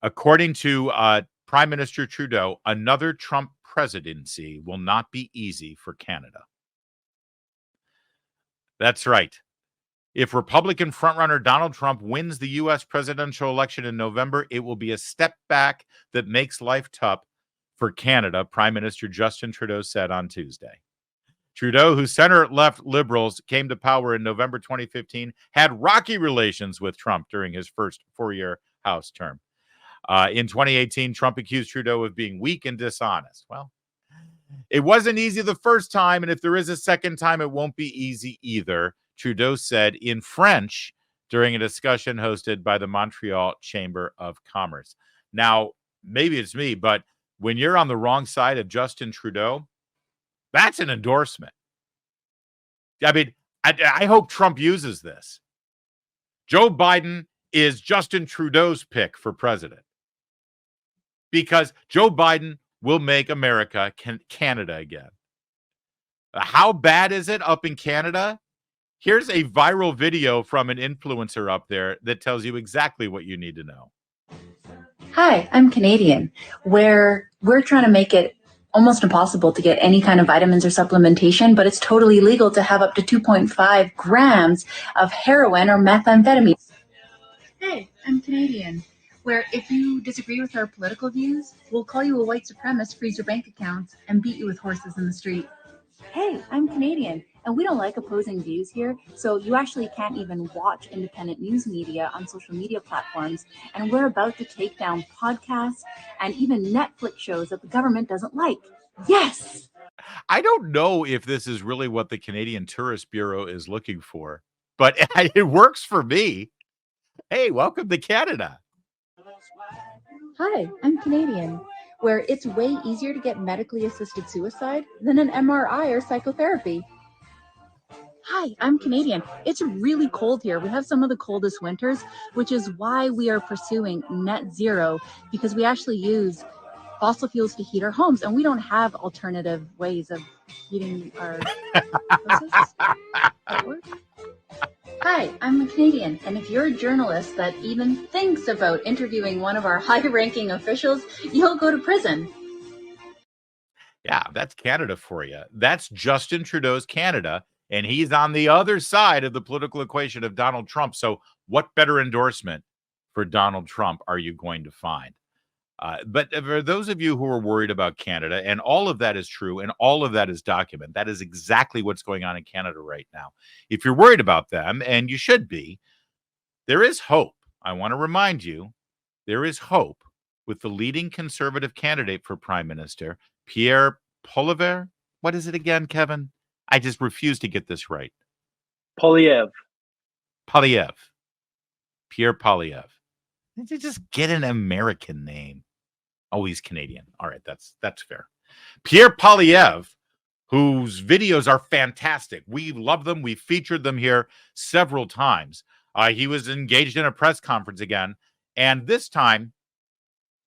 According to Prime Minister Trudeau, another Trump presidency will not be easy for Canada. That's right. If Republican frontrunner Donald Trump wins the U.S. presidential election in November, it will be a step back that makes life tough for Canada, Prime Minister Justin Trudeau said on Tuesday. Trudeau, whose center-left Liberals came to power in November 2015, had rocky relations with Trump during his first four-year House term. In 2018, Trump accused Trudeau of being weak and dishonest. Well, it wasn't easy the first time, and if there is a second time, it won't be easy either, Trudeau said in French during a discussion hosted by the Montreal Chamber of Commerce. Now, maybe it's me, but when you're on the wrong side of Justin Trudeau, that's an endorsement. I mean, I hope Trump uses this. Joe Biden is Justin Trudeau's pick for president because Joe Biden will make America Canada again. How bad is it up in Canada? Here's a viral video from an influencer up there that tells you exactly what you need to know. Hi, I'm Canadian, where we're trying to make it almost impossible to get any kind of vitamins or supplementation, but it's totally legal to have up to 2.5 grams of heroin or methamphetamine. Hey, I'm Canadian, where if you disagree with our political views, we'll call you a white supremacist, freeze your bank accounts, and beat you with horses in the street. Hey, I'm Canadian, and we don't like opposing views here, so you actually can't even watch independent news media on social media platforms, and we're about to take down podcasts and even Netflix shows that the government doesn't like. Yes! I don't know if this is really what the Canadian Tourist Bureau is looking for, but it works for me. Hey, welcome to Canada. Hi, I'm Canadian, where it's way easier to get medically assisted suicide than an MRI or psychotherapy. Hi, I'm Canadian. It's really cold here. We have some of the coldest winters, which is why we are pursuing net zero, because we actually use fossil fuels to heat our homes, and we don't have alternative ways of heating our houses at work. Hi, I'm a Canadian, and if you're a journalist that even thinks about interviewing one of our high-ranking officials, you'll go to prison. Yeah, that's Canada for you. That's Justin Trudeau's Canada, and he's on the other side of the political equation of Donald Trump. So what better endorsement for Donald Trump are you going to find? But for those of you who are worried about Canada, and all of that is true, and all of that is documented, that is exactly what's going on in Canada right now. If you're worried about them, and you should be, there is hope. I want to remind you, there is hope with the leading conservative candidate for prime minister, Pierre Poilievre. What is it again, Kevin? I just refuse to get this right. Poilievre. Pierre Poilievre. Just get an American name. Oh, he's Canadian. All right, that's fair. Pierre Poilievre, whose videos are fantastic. We love them. We featured them here several times. He was engaged in a press conference again, and this time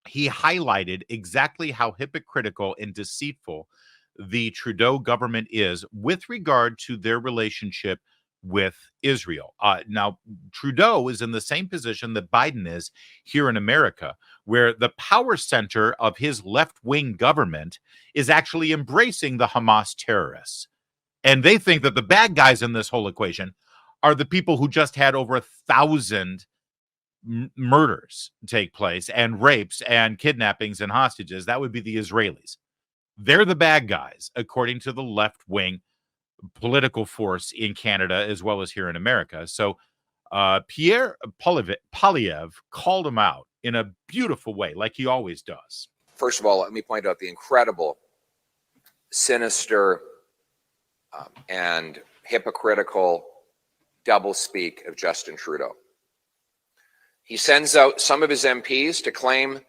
he highlighted exactly how hypocritical and deceitful the Trudeau government is with regard to their relationship with Israel. Now, Trudeau is in the same position that Biden is here in America, where the power center of his left-wing government is actually embracing the Hamas terrorists. And they think that the bad guys in this whole equation are the people who just had over 1,000 murders take place and rapes and kidnappings and hostages. That would be the Israelis. They're the bad guys, according to the left-wing political force in Canada as well as here in America. So Pierre Poilievre called him out in a beautiful way, like he always does. First of all, let me point out the incredible, sinister, and hypocritical doublespeak of Justin Trudeau. He sends out some of his MPs to claim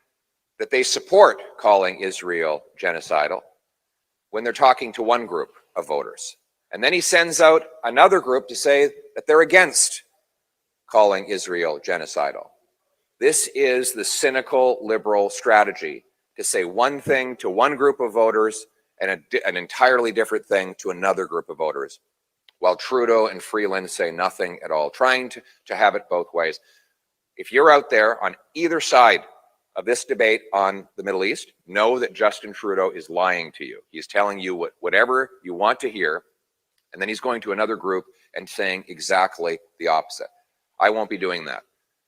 that they support calling Israel genocidal when they're talking to one group of voters. And then he sends out another group to say that they're against calling Israel genocidal. This is the cynical liberal strategy to say one thing to one group of voters and an entirely different thing to another group of voters, while Trudeau and Freeland say nothing at all, trying to have it both ways. If you're out there on either side of this debate on the Middle East, know that Justin Trudeau is lying to you. He's telling you whatever you want to hear, and then he's going to another group and saying exactly the opposite. I won't be doing that.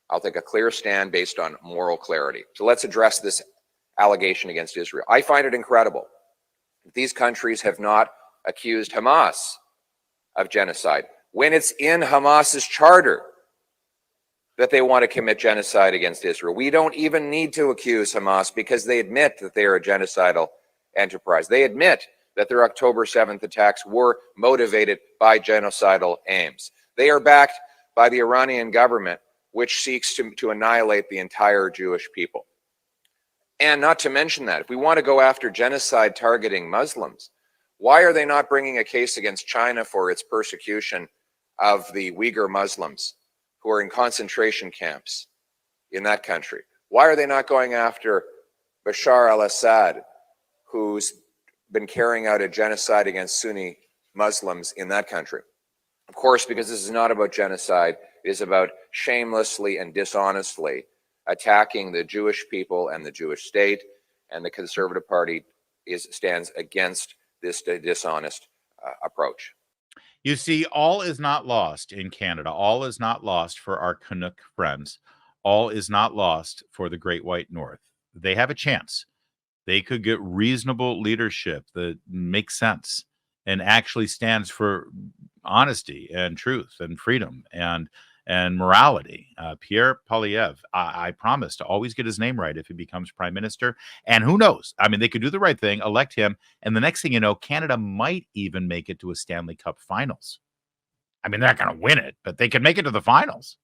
I'll take a clear stand based on moral clarity. So let's address this allegation against Israel. I find it incredible that these countries have not accused Hamas of genocide when it's in Hamas's charter that they want to commit genocide against Israel. We don't even need to accuse Hamas because they admit that they are a genocidal enterprise. They admit that their October 7th attacks were motivated by genocidal aims. They are backed by the Iranian government, which seeks to annihilate the entire Jewish people. And not to mention that, if we want to go after genocide targeting Muslims, why are they not bringing a case against China for its persecution of the Uyghur Muslims who are in concentration camps in that country? Why are they not going after Bashar al-Assad, who's been carrying out a genocide against Sunni Muslims in that country? Of course, because this is not about genocide, it is about shamelessly and dishonestly attacking the Jewish people and the Jewish state, and the Conservative Party stands against this dishonest approach. You see, all is not lost in Canada. All is not lost for our Canuck friends. All is not lost for the Great White North. They have a chance. They could get reasonable leadership that makes sense and actually stands for honesty and truth and freedom and morality. Pierre Poilievre, I promise to always get his name right if he becomes prime minister. And who knows? I mean, they could do the right thing, elect him, and the next thing you know, Canada might even make it to a Stanley Cup Finals. I mean, they're not going to win it, but they can make it to the finals.